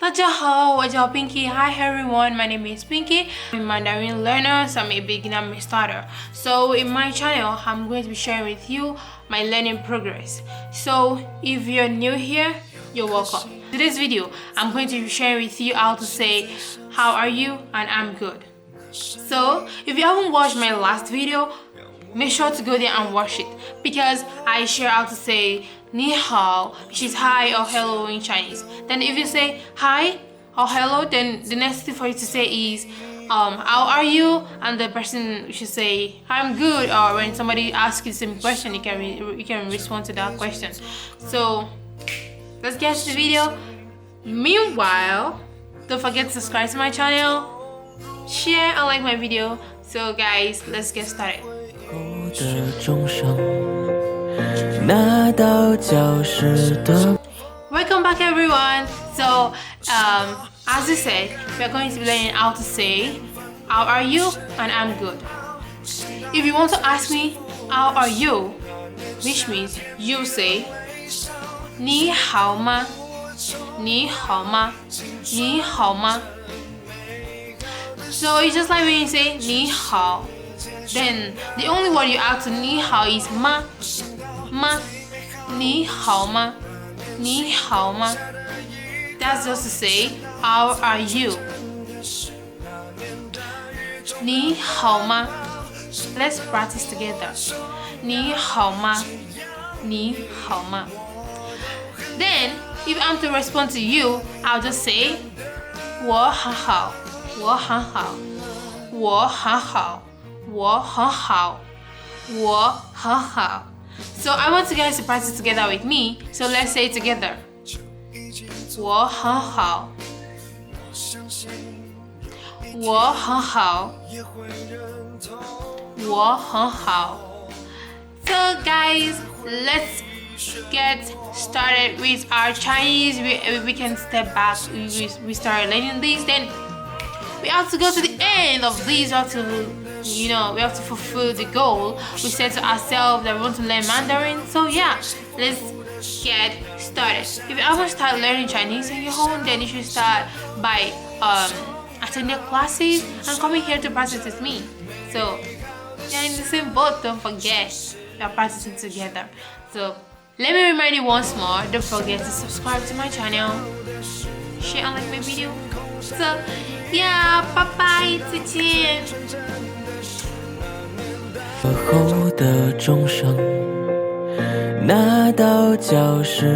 大家好，我叫 Pinky. Hi everyone, my name is Pinky. I'm a Mandarin learner, so I'm a beginner starter. So in my channel, I'm going to be sharing with you my learning progress. So if you're new here, you're welcome. In today's video, I'm going to be sharing with you how to say, how are you? And I'm good. So if you haven't watched my last video, make sure to go there and watch it because I share how to say ni hao, which is hi or hello in Chinese. Then if you say hi or hello, then the next thing for you to say is how are you, and the person should say I'm good, or when somebody asks you the same question, you can respond to that question. So let's get to the video. Meanwhile, don't forget to subscribe to my channel, share and like my video. So guys, let's get started. Welcome back everyone. So as I said, we are going to be learning how to say how are you and I'm good. If you want to ask me how are you, which means you say ni hao ma, ni hao ma, ni hao ma. So it's just like when you say ni hao, then the only word you add to ni hao is ma, ma, ni hao ma, ni hao ma. That's just to say how are you. Ni hao ma. Let's practice together. Ni hao ma, ni hao ma. Then if I'm to respond to you, I'll just say 我很好，我很好，我很好，我很好，我很好. So I want you guys to practice together with me. So let's say it together. 我很好，我很好，我很好. So guys, let's get started with our Chinese. We can step back. We started learning this, then we have to go to the end of this. We have to fulfill the goal we set to ourselves that we want to learn Mandarin. So yeah, let's get started. If you ever start learning Chinese on your own, then you should start by attending classes and coming here to practice with me. So you're in the same boat, don't forget. We are practicing together. So let me remind you once more, don't forget to subscribe to my channel, share and like my video. So yeah, bye bye, 再见。后的钟声，那道教室。